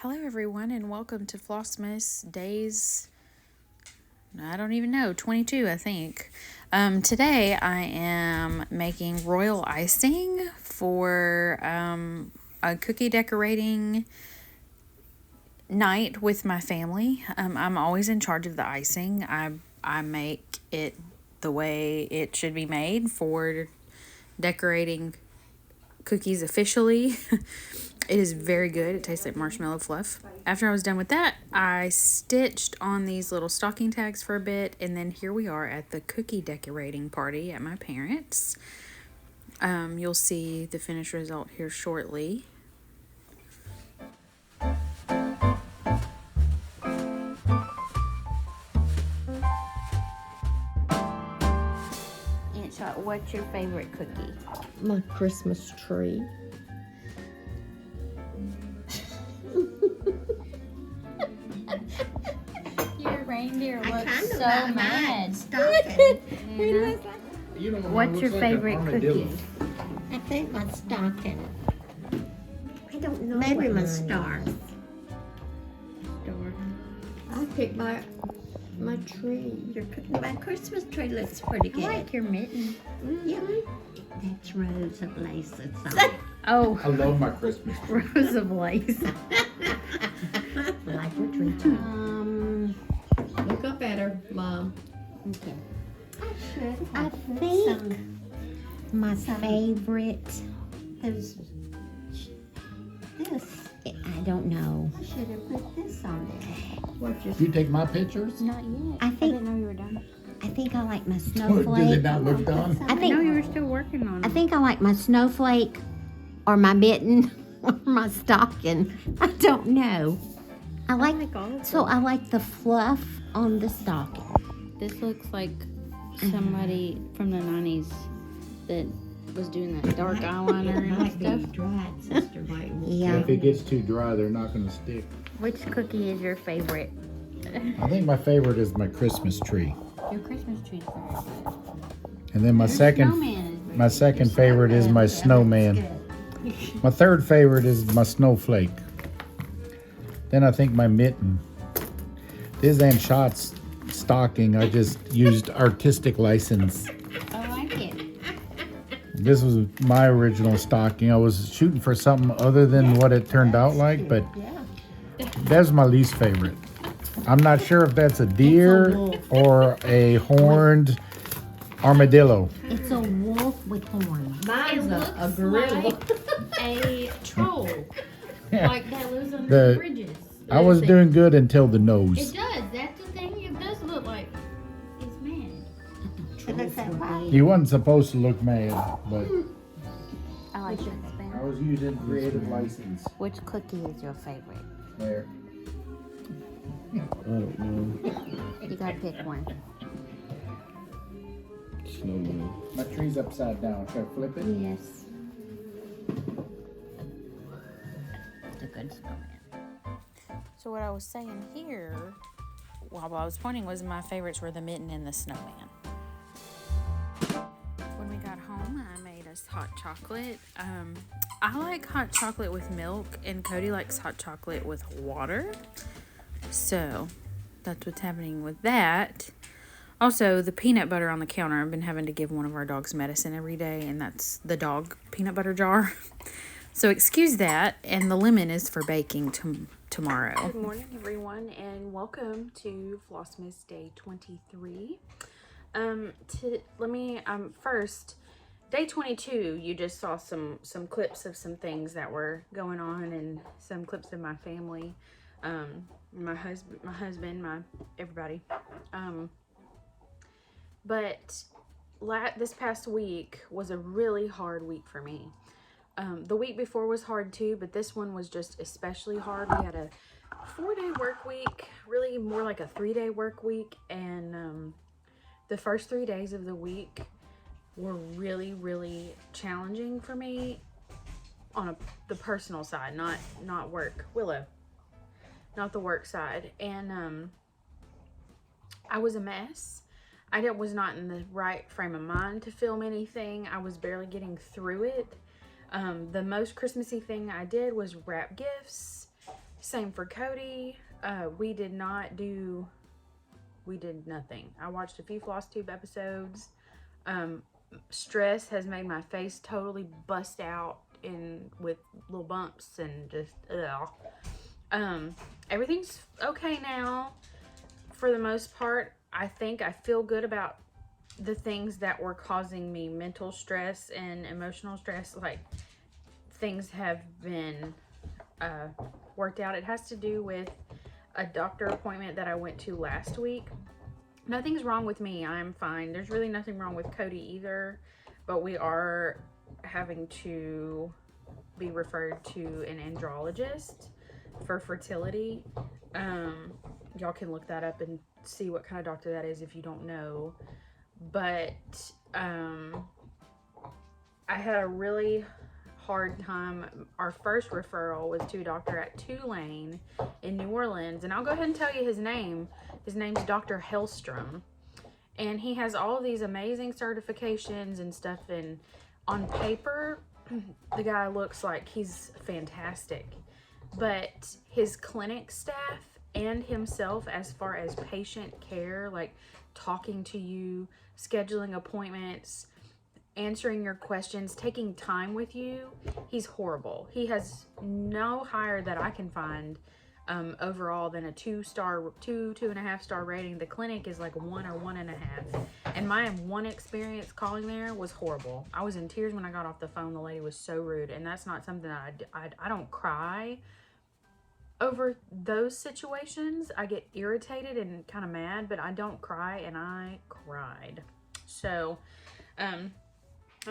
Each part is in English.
Hello everyone and welcome to Flossmas Days, I don't even know, 22 I think. Today I am making royal icing for a cookie decorating night with my family. I'm always in charge of the icing. I make it the way it should be made for decorating cookies officially. It is very good. It tastes like marshmallow fluff. After I was done with that, I stitched on these little stocking tags for a bit, and then here we are at the cookie decorating party at my parents'. You'll see the finished result here shortly. Aunt Charlotte, what's your favorite cookie? My Christmas tree. Your reindeer I looks kinda so like mad. mine. Stocking. What's your favorite cookie? I think my stocking. I don't know. Maybe my stars. I picked my tree. My Christmas tree looks pretty I good. like your mitten. Yeah. That's rows of lace that's on. Oh, I love my Christmas tree. rows of lace. I like your tree too. Look up at her, Mom. Okay. I think my favorite is this. I don't know. I should have put this on there. You take my pictures? Not yet. I think- didn't know you were done. I think I like my Did they snowflake. not look done? I think know you were still working on I it. think I like my snowflake or my mitten or my stocking. I don't know. I like all of so I like the fluff on the stocking. This looks like somebody from the 90s that was doing that dark eyeliner and stuff. Yeah. If it gets too dry, they're not going to stick. Which cookie is your favorite? I think my favorite is my Christmas tree. Your Christmas tree's very good. And then my Your second snowman is very my second favorite is my snowman. My third favorite is my snowflake. Then I think my mitten. This Aunt Shot's stocking, I just used artistic license. I like it. This was my original stocking. I was shooting for something other than what it turned out like, but that's my least favorite. I'm not sure if that's a deer or a horned armadillo. It's a wolf with horns. Mine's a gorilla. Like a troll. Yeah. Like that lives under The- the bridges. I was doing good until the It nose. does. That's the thing. It does look like it's mad. He wasn't supposed to look mad, but I like that I spin. was using creative license Which cookie is your favorite? there. I don't know. You gotta pick one. Snowman. My tree's upside down. Should I flip it? Yes. It's a good snowman. So what I was saying here, while I was pointing, was my favorites were the mitten and the snowman. When we got home, I made us hot chocolate. I like hot chocolate with milk, and Cody likes hot chocolate with water. So that's what's happening with that. Also, the peanut butter on the counter, I've been having to give one of our dogs medicine every day, and that's the dog peanut butter jar. So excuse that, and the lemon is for baking tomorrow. Good morning, everyone, and welcome to Flossmas Day 23. First, day 22, you just saw some clips of some things that were going on, and some clips of my family, my husband, everybody. But this past week was a really hard week for me. The week before was hard too, but this one was just especially hard. We had a 4-day work week, really more like a 3-day work week, and the first 3 days of the week were really, really challenging for me on the personal side, not work. Willow, not the work side, and I was a mess. I was not in the right frame of mind to film anything. I was barely getting through it. The most Christmassy thing I did was wrap gifts. Same for Cody. We did nothing. I watched a few Floss Tube episodes. Stress has made my face totally bust out with little bumps and just everything's okay now for the most part. I think I feel good about the things that were causing me mental stress and emotional stress. Like, things have been worked out. It has to do with a doctor appointment that I went to last week. Nothing's wrong with me. I'm fine. There's really nothing wrong with Cody either, but we are having to be referred to an andrologist for fertility. Y'all can look that up and see what kind of doctor that is if you don't know. But I had a really hard time. Our first referral was to a doctor at Tulane in New Orleans, and I'll go ahead and tell you his name. His name's Dr. Hellstrom, and he has all of these amazing certifications and stuff, and on paper the guy looks like he's fantastic, but his clinic staff and himself, as far as patient care, like talking to you, scheduling appointments, answering your questions, taking time with you, he's horrible. He has no higher that I can find overall than a 2.5 star rating. The clinic is like 1 or 1.5, and my one experience calling there was horrible. I was in tears when I got off the phone. The lady was so rude, and that's not something that I don't cry over those situations. I get irritated and kind of mad, but I don't cry, and I cried. So I'm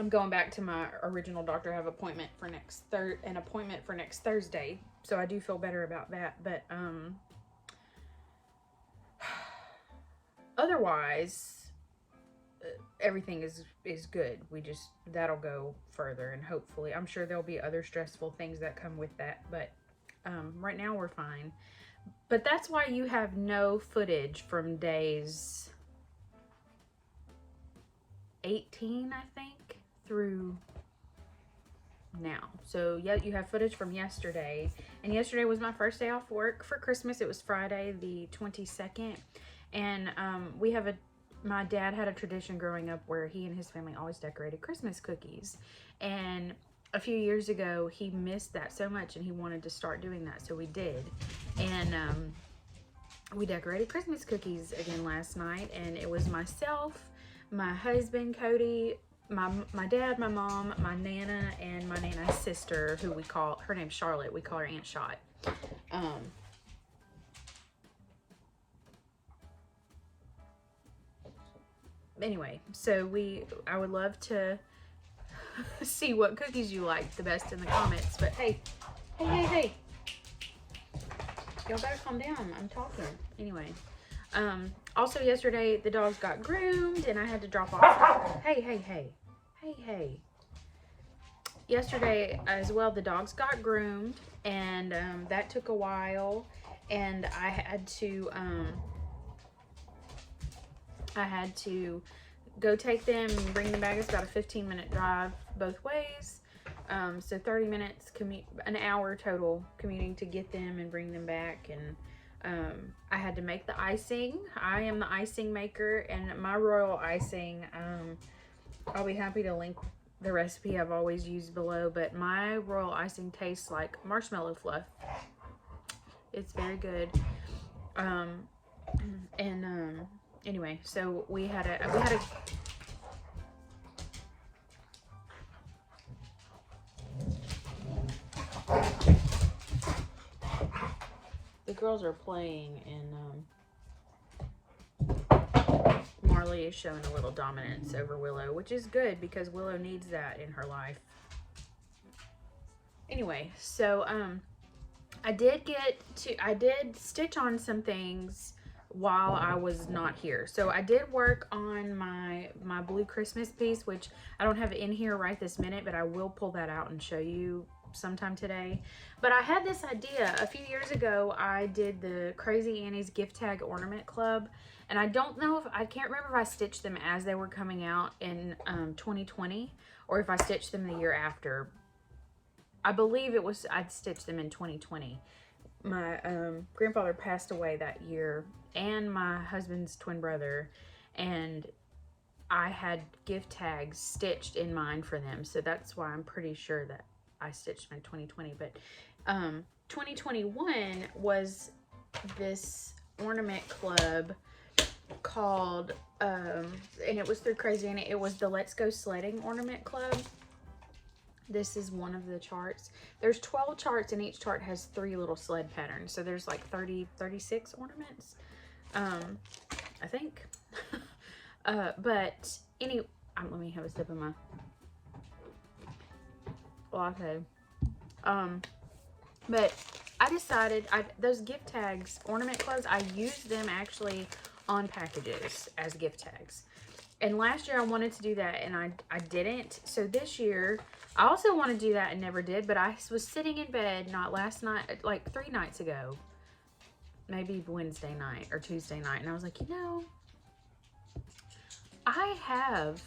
going back to my original doctor. I have an appointment for next Thursday. So I do feel better about that. But otherwise, everything is good. That'll go further, and hopefully, I'm sure there'll be other stressful things that come with that. But right now we're fine. But that's why you have no footage from days 18, I think, through now. So yeah, you have footage from yesterday, and yesterday was my first day off work for Christmas. It was Friday the 22nd, and my dad had a tradition growing up where he and his family always decorated Christmas cookies, and a few years ago he missed that so much and he wanted to start doing that, so we did. And we decorated Christmas cookies again last night, and it was myself, my husband Cody, my dad, my mom, my Nana, and my Nana's sister, who her name's Charlotte. We call her Aunt Shot. Anyway, so I would love to see what cookies you like the best in the comments. But hey, y'all better calm down. I'm talking. Anyway. Also yesterday the dogs got groomed and I had to drop off. Hey. Yesterday as well, the dogs got groomed, and that took a while, and I had to go take them and bring them back. It's about a 15-minute drive both ways. So 30 minutes an hour total commuting to get them and bring them back. And I had to make the icing. I am the icing maker, and my royal icing, I'll be happy to link the recipe I've always used below, but my royal icing tastes like marshmallow fluff. It's very good. Anyway, so we had a the girls are playing, and Marley is showing a little dominance over Willow, which is good because Willow needs that in her life. Anyway, so I did stitch on some things while I was not here. So I did work on my blue Christmas piece, which I don't have in here right this minute, but I will pull that out and show you sometime today. But I had this idea a few years ago. I did the Crazy Annie's Gift Tag Ornament Club, and I can't remember if I stitched them as they were coming out in 2020 or if I stitched them the year after. I believe I'd stitched them in 2020. my grandfather passed away that year, and my husband's twin brother, and I had gift tags stitched in mine for them. So that's why I'm pretty sure that I stitched my 2020. But 2021 was this ornament club called, and it was through Crazy Annie. It was the Let's Go Sledding Ornament Club. This is one of the charts. There's 12 charts, and each chart has 3 little sled patterns. So there's like 36 ornaments, I think. But let me have a sip of my latte. But I decided, those gift tags, ornament clubs, I used them actually on packages as gift tags. And last year I wanted to do that, and I didn't. So this year I also want to do that and never did. But I was sitting in bed, not last night, like 3 nights ago, maybe Wednesday night or Tuesday night, and I was like, you know, I have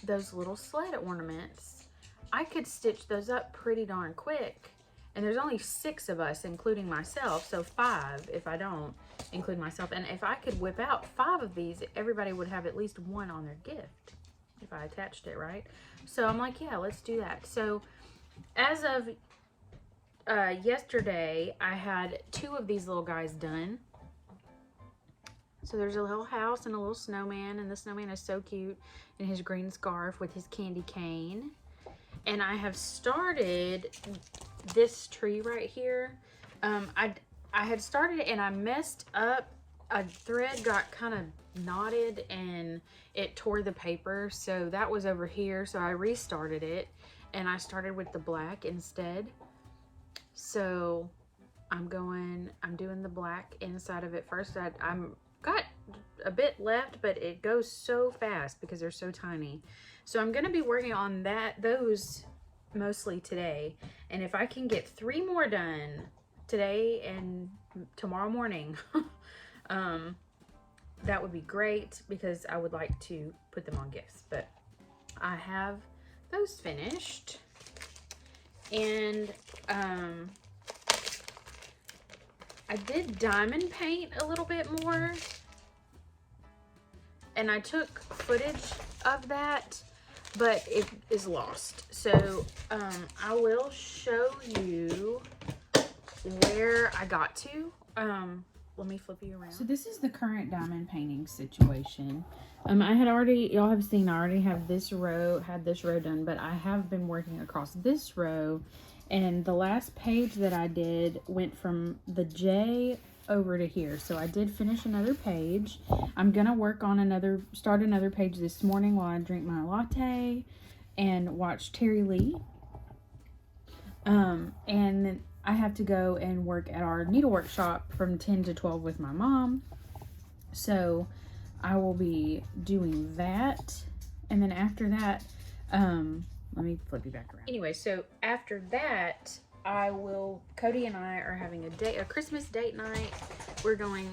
those little sled ornaments. I could stitch those up pretty darn quick. And there's only 6 of us, including myself, so 5 if I don't include myself. And if I could whip out 5 of these, everybody would have at least 1 on their gift if I attached it, right? So I'm like, yeah, let's do that. So as of yesterday, I had 2 of these little guys done. So there's a little house and a little snowman, and the snowman is so cute in his green scarf with his candy cane. And I have started this tree right here. I had started it and I messed up. A thread got kind of knotted and it tore the paper, so that was over here. So I restarted it and I started with the black instead. So I'm doing the black inside of it first. I'm got a bit left, but it goes so fast because they're so tiny. So I'm gonna be working on those mostly today. And if I can get 3 more done today and tomorrow morning, that would be great, because I would like to put them on gifts. But I have those finished. And I did diamond paint a little bit more, and I took footage of that, but it is lost. So I will show you where I got to. Let me flip you around. So this is the current diamond painting situation. I had already, y'all have seen, I already have this row, had this row done, but I have been working across this row, and the last page that I did went from the J over to here. So I did finish another page. I'm gonna work on start another page this morning while I drink my latte and watch Terry Lee. And then I have to go and work at our needlework shop from 10 to 12 with my mom. So I will be doing that. And then after that, let me flip you back around. Anyway, so after that, Cody and I are having a Christmas date night. We're going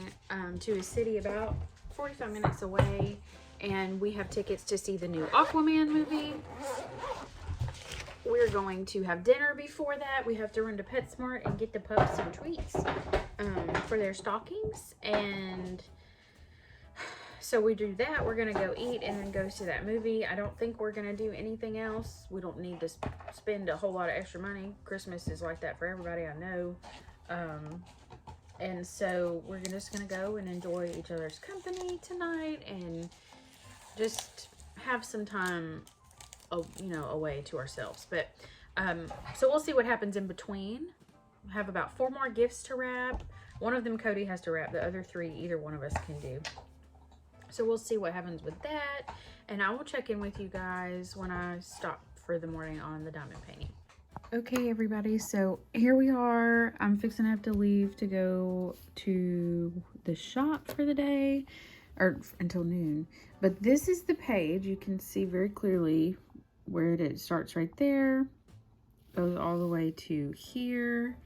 to a city about 45 minutes away, and we have tickets to see the new Aquaman movie. We're going to have dinner before that. We have to run to PetSmart and get the pups some treats for their stockings. And so we do that. We're going to go eat and then go see that movie. I don't think we're going to do anything else. We don't need to spend a whole lot of extra money. Christmas is like that for everybody, I know. And so we're just going to go and enjoy each other's company tonight and just have some time, away to ourselves. But so we'll see what happens in between. We have about 4 more gifts to wrap. One of them Cody has to wrap. The other 3 either one of us can do. So we'll see what happens with that, and I will check in with you guys when I stop for the morning on the diamond painting. Okay, everybody, so here we are. I'm fixing to have to leave to go to the shop for the day, or until noon. But this is the page. You can see very clearly where it starts right there, goes all the way to here,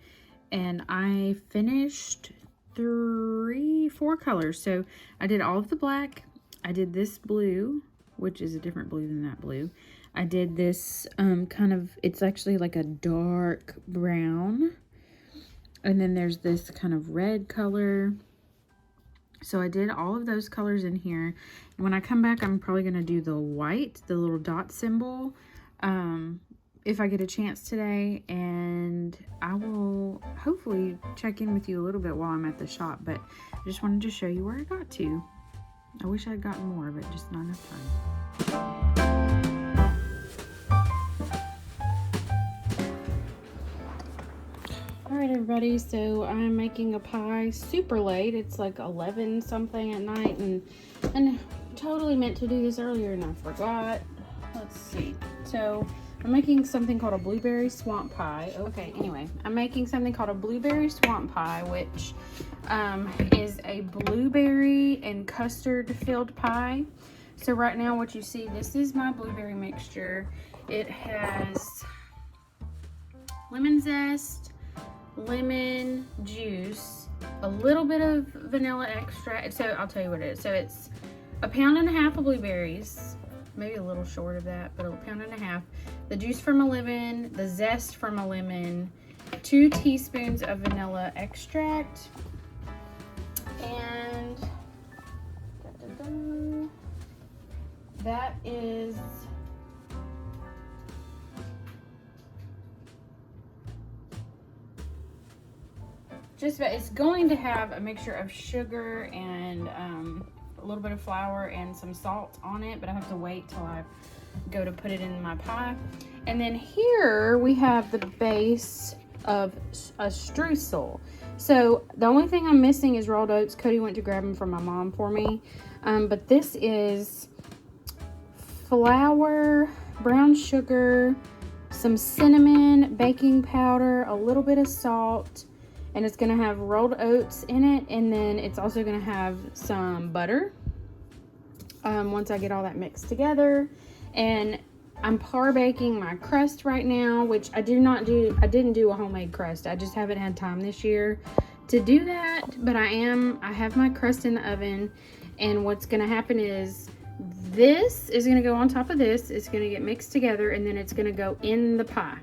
and I finished 4 colors. So I did all of the black, I did this blue, which is a different blue than that blue. I did this kind of, it's actually like a dark brown. And then there's this kind of red color. So I did all of those colors in here. And when I come back, I'm probably going to do the white, the little dot symbol, if I get a chance today. And I will hopefully check in with you a little bit while I'm at the shop. But I just wanted to show you where I got to. I wish I'd gotten more, but just not enough time. Alright everybody, so I'm making a pie super late. It's like 11 something at night, and totally meant to do this earlier and I forgot. Let's see. So I'm making something called a blueberry swamp pie. Okay, anyway, I'm making something called a blueberry swamp pie, which is a blueberry and custard filled pie. So right now what you see, this is my blueberry mixture. It has lemon zest, lemon juice, a little bit of vanilla extract. So I'll tell you what it is. So it's a pound and a half of blueberries, maybe a little short of that, but a pound and a half. The juice from a lemon, the zest from a lemon, 2 teaspoons of vanilla extract, and that is just about, it's going to have a mixture of sugar and a little bit of flour and some salt on it, but I have to wait till I go to put it in my pie. And then here we have the base of a streusel. So the only thing I'm missing is rolled oats. Cody went to grab them from my mom for me. But this is flour, brown sugar, some cinnamon, baking powder, a little bit of salt, and it's gonna have rolled oats in it, and then it's also gonna have some butter once I get all that mixed together. And I'm par baking my crust right now, which I didn't do a homemade crust. I just haven't had time this year to do that, but I have my crust in the oven. And what's gonna happen is this is gonna go on top of this. It's gonna get mixed together, and then it's gonna go in the pie.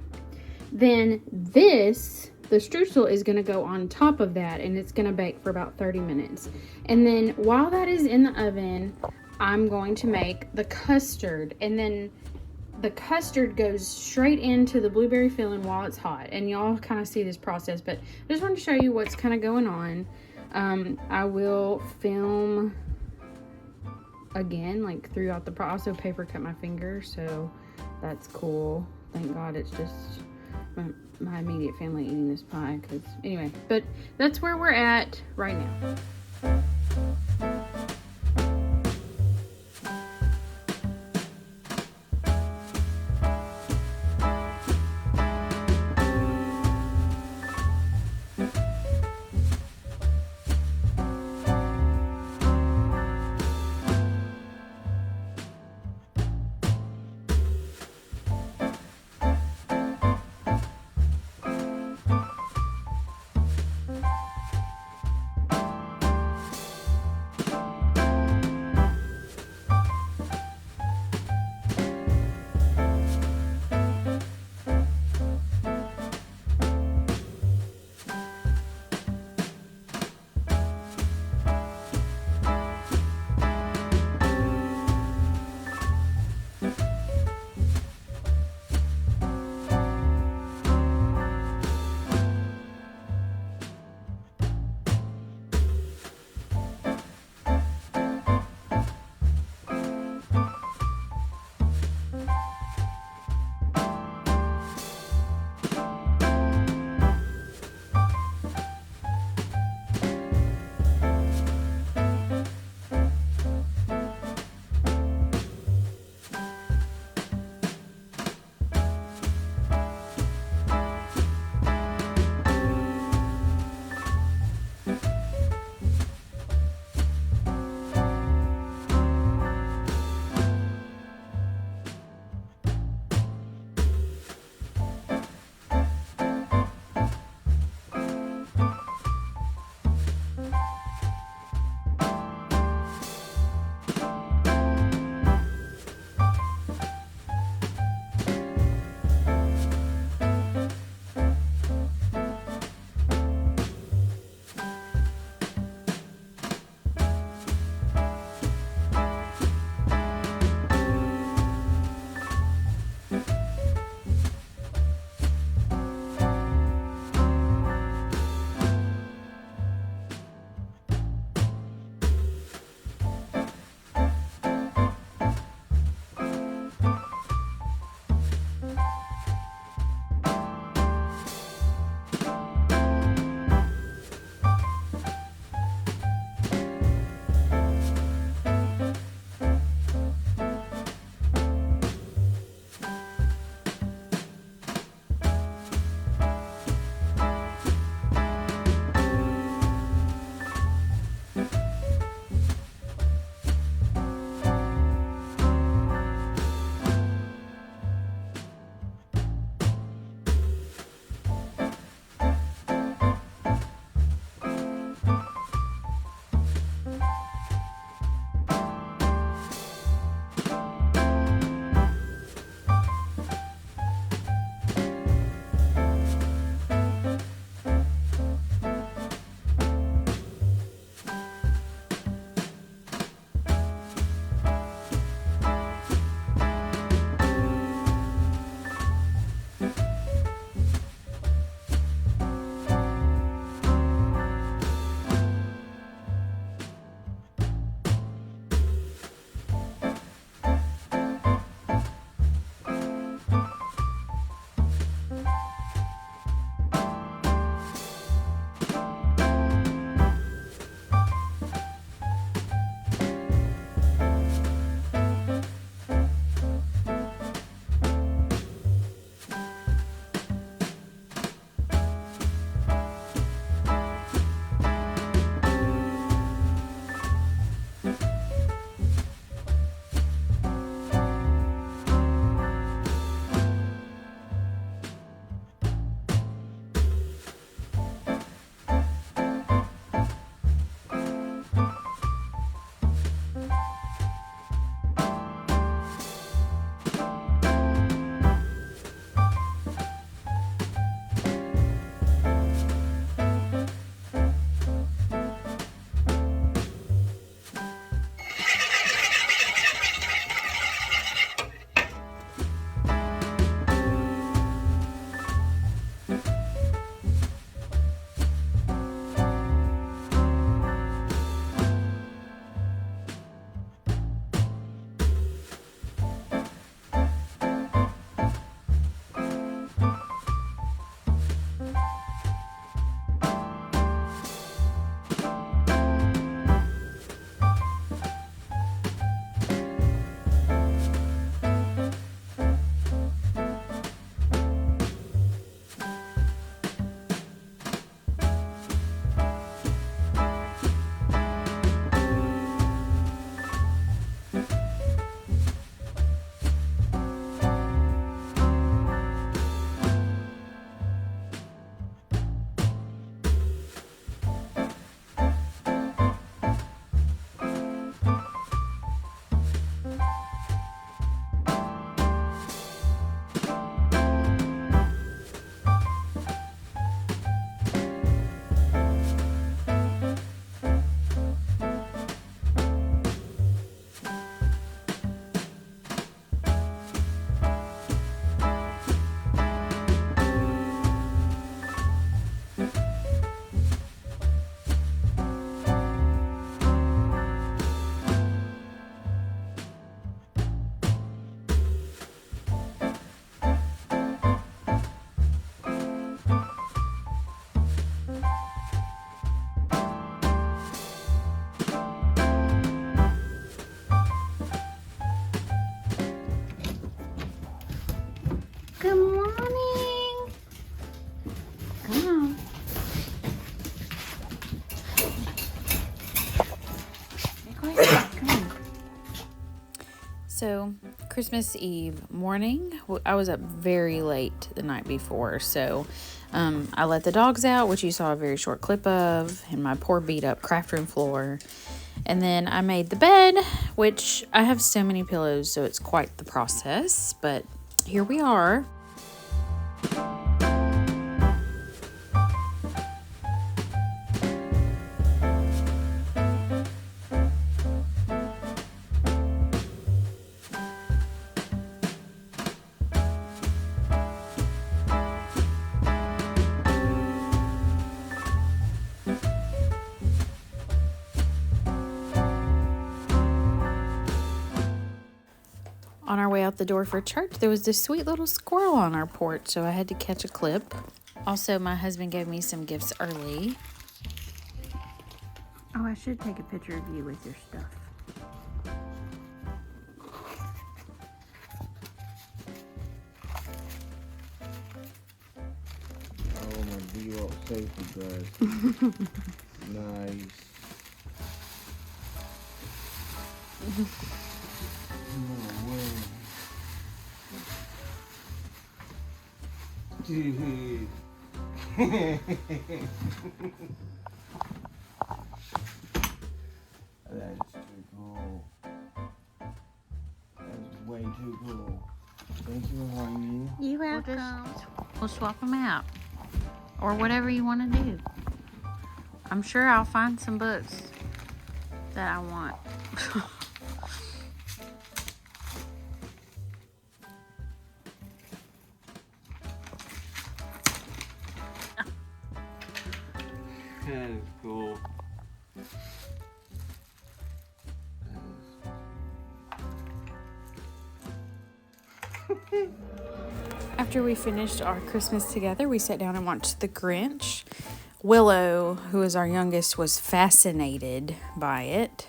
Then this, the streusel, is gonna go on top of that, and it's gonna bake for about 30 minutes. And then while that is in the oven, I'm going to make the custard, and then the custard goes straight into the blueberry filling while it's hot. And y'all kind of see this process, but I just wanted to show you what's kind of going on. I will film again, like throughout the process. Also paper cut my finger, so that's cool. Thank God it's just my immediate family eating this pie, because anyway, but that's where we're at right now. Christmas Eve morning, I was up very late the night before, so I let the dogs out, which you saw a very short clip of, and my poor beat up craft room floor. And then I made the bed, which I have so many pillows, so it's quite the process, but here we are. On our way out the door for church, there was this sweet little squirrel on our porch, so I had to catch a clip. Also, my husband gave me some gifts early. Oh, I should take a picture of you with your stuff. Oh, my D-Rock safety glass. Nice. No way. Dude. That is too cool. That's way too cool. Thank you, honey. You welcome. We'll swap them out. Or whatever you want to do. I'm sure I'll find some books that I want. That is cool. After we finished our Christmas together, we sat down and watched The Grinch. Willow, who is our youngest, was fascinated by it.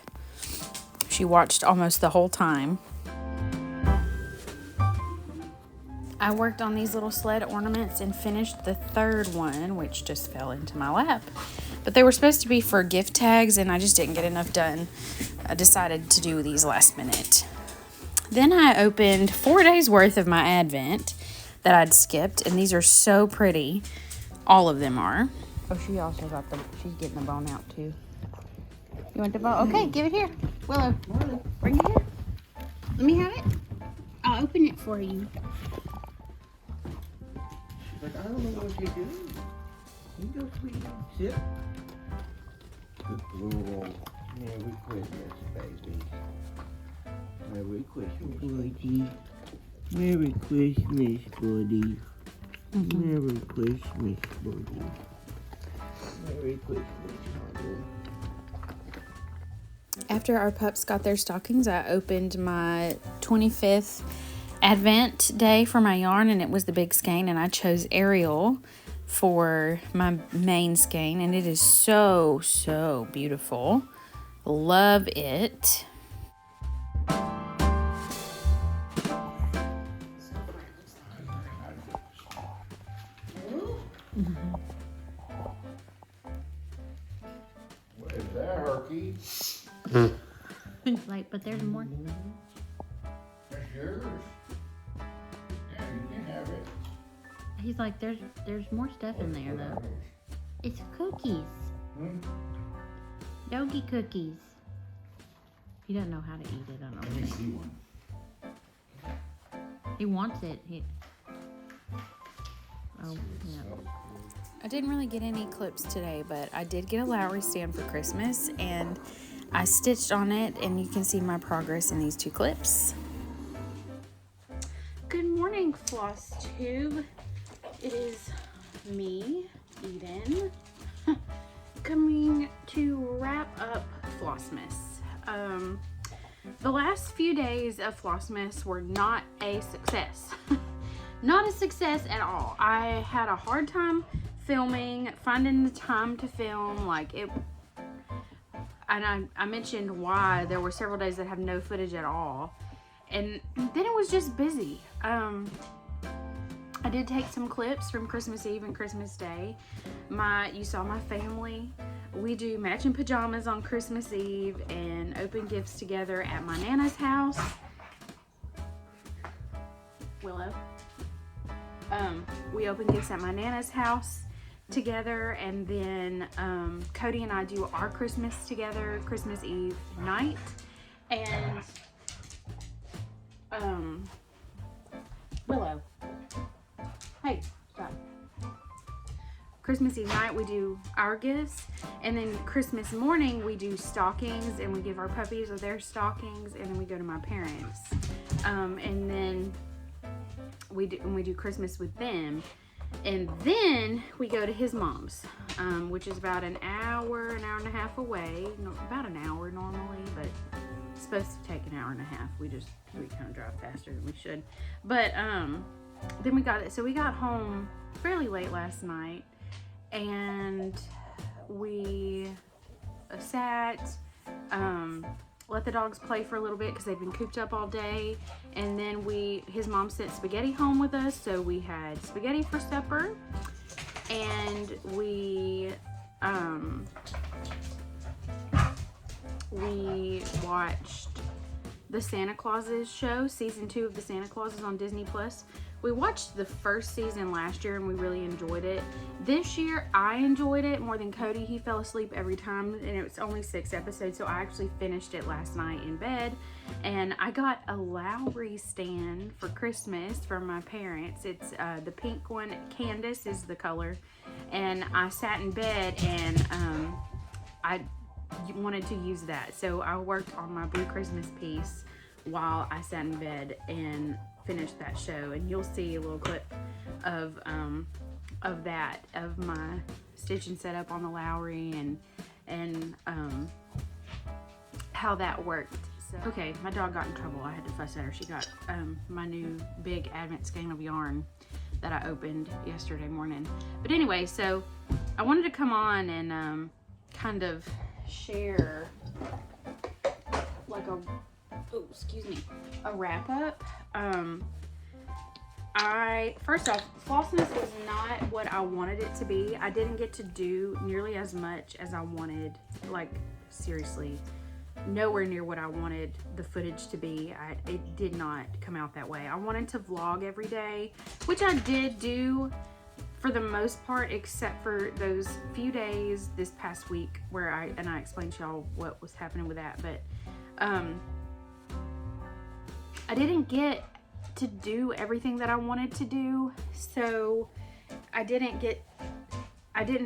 She watched almost the whole time. I worked on these little sled ornaments and finished the third one, which just fell into my lap. But they were supposed to be for gift tags, and I just didn't get enough done. I decided to do these last minute. Then I opened 4 days worth of my Advent that I'd skipped, and these are so pretty. All of them are. Oh, she also got she's getting the bone out too. You want the bone? Okay, give it here. Willow, bring it here. Let me have it. I'll open it for you. Like, I don't know what you're doing. You go, sweetie. Sit. Good girl. Merry Christmas, baby. Merry Christmas, buddy. Merry Christmas, buddy. Merry Christmas, buddy. Merry Christmas, honey. After our pups got their stockings, I opened my 25th Advent day for my yarn, and it was the big skein, and I chose Ariel for my main skein, and it is so, so beautiful. Love it. What is that, Herky? Like, but there's more. That's yours. Yeah, you can have it. He's like, there's more stuff in there though. It's cookies. Doggy cookies. He doesn't know how to eat it. I don't Let me know. see one. He wants it. Oh, yeah. I didn't really get any clips today, but I did get a Lowry stand for Christmas, and I stitched on it, and you can see my progress in these 2 clips. Good morning, Floss Tube. It is me, Eden, coming to wrap up Flossmas. The last few days of Flossmas were not a success. Not a success at all. I had a hard time filming, finding the time to film, and I mentioned why there were several days that have no footage at all, and then it was just busy. I did take some clips from Christmas Eve and Christmas Day. You saw my family. We do matching pajamas on Christmas Eve and open gifts together at my Nana's house. Willow. We open gifts at my Nana's house together, and then Cody and I do our Christmas together, Christmas Eve night, and Willow, hey, stop. Christmas Eve night we do our gifts, and then Christmas morning we do stockings, and we give our puppies their stockings, and then we go to my parents, and then we do Christmas with them. And then we go to his mom's, which is about an hour and a half away. No, about an hour normally, but it's supposed to take an hour and a half. We kind of drive faster than we should. But then we got home fairly late last night, and we sat, let the dogs play for a little bit because they've been cooped up all day, and then his mom sent spaghetti home with us, so we had spaghetti for supper, and we watched the Santa Clauses show, season 2 of the Santa Clauses on Disney Plus. We watched the first season last year and we really enjoyed it. This year I enjoyed it more than Cody. He fell asleep every time, and it was only 6 episodes, so I actually finished it last night in bed. And I got a Lowry stand for Christmas from my parents. It's the pink one. Candace is the color. And I sat in bed and I wanted to use that, so I worked on my Blue Christmas piece while I sat in bed and finished that show, and you'll see a little clip of my stitching setup on the Lowry and how that worked. So, okay, my dog got in trouble. I had to fuss at her. She got my new big Advent skein of yarn that I opened yesterday morning. But anyway, so I wanted to come on and kind of share like a wrap up. First off, Flossmas was not what I wanted it to be. I didn't get to do nearly as much as I wanted. Like, seriously, nowhere near what I wanted the footage to be. It did not come out that way. I wanted to vlog every day, which I did do for the most part, except for those few days this past week where I explained to y'all what was happening with that. But I didn't get to do everything that I wanted to do, so I didn't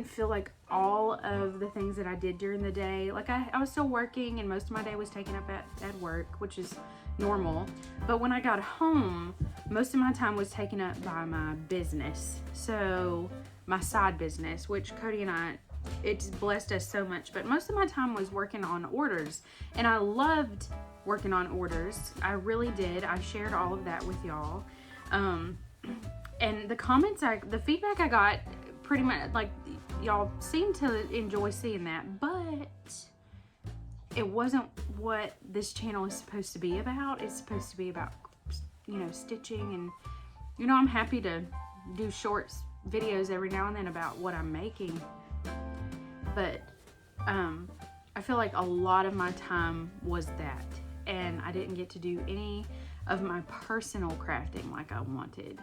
feel like all of the things that I did during the day, like I was still working, and most of my day was taken up at work, which is normal. But when I got home, most of my time was taken up by my business, so my side business, which Cody and I, it's blessed us so much, but most of my time was working on orders, and I loved working on orders. I really did. I shared all of that with y'all, and the feedback I got, pretty much, like, y'all seem to enjoy seeing that, but it wasn't what this channel is supposed to be about. It's supposed to be about, stitching, and I'm happy to do short videos every now and then about what I'm making, but I feel like a lot of my time was that, and I didn't get to do any of my personal crafting like I wanted.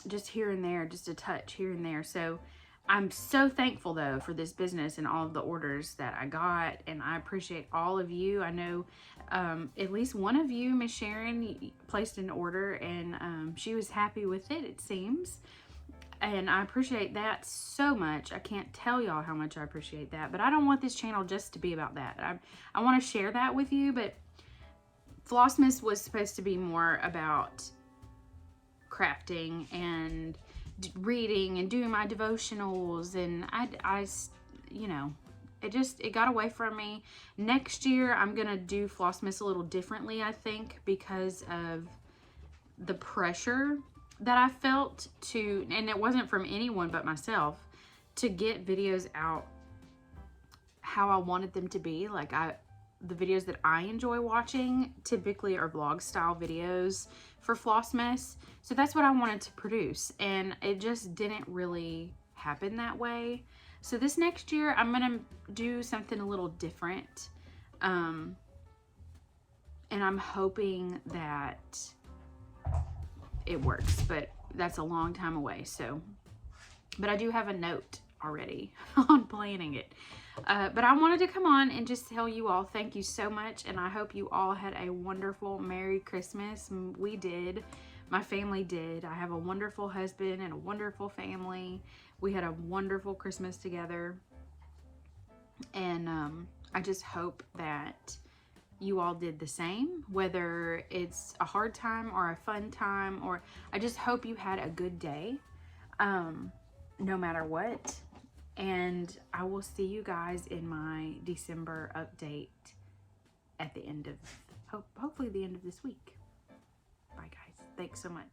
Just here and there, just a touch here and there. So I'm so thankful though for this business and all of the orders that I got, and I appreciate all of you. I know at least one of you, Miss Sharon, placed an order, and she was happy with it, it seems. And I appreciate that so much. I can't tell y'all how much I appreciate that. But I don't want this channel just to be about that. I want to share that with you, but Flossmas was supposed to be more about crafting and reading and doing my devotionals, and it got away from me. Next year I'm gonna do Flossmas a little differently, I think, because of the pressure that I felt to, and it wasn't from anyone but myself, to get videos out how I wanted them to be. Like, the videos that I enjoy watching typically are vlog style videos for Flossmas, so that's what I wanted to produce, and it just didn't really happen that way. So this next year I'm gonna do something a little different, and I'm hoping that it works, but that's a long time away. So, but I do have a note already on planning it. But I wanted to come on and just tell you all thank you so much, and I hope you all had a wonderful Merry Christmas. We did. My family did. I have a wonderful husband and a wonderful family. We had a wonderful Christmas together, and I just hope that you all did the same, whether it's a hard time or a fun time, or I just hope you had a good day, no matter what. And I will see you guys in my December update at the end of, hopefully the end of this week. Bye guys. Thanks so much.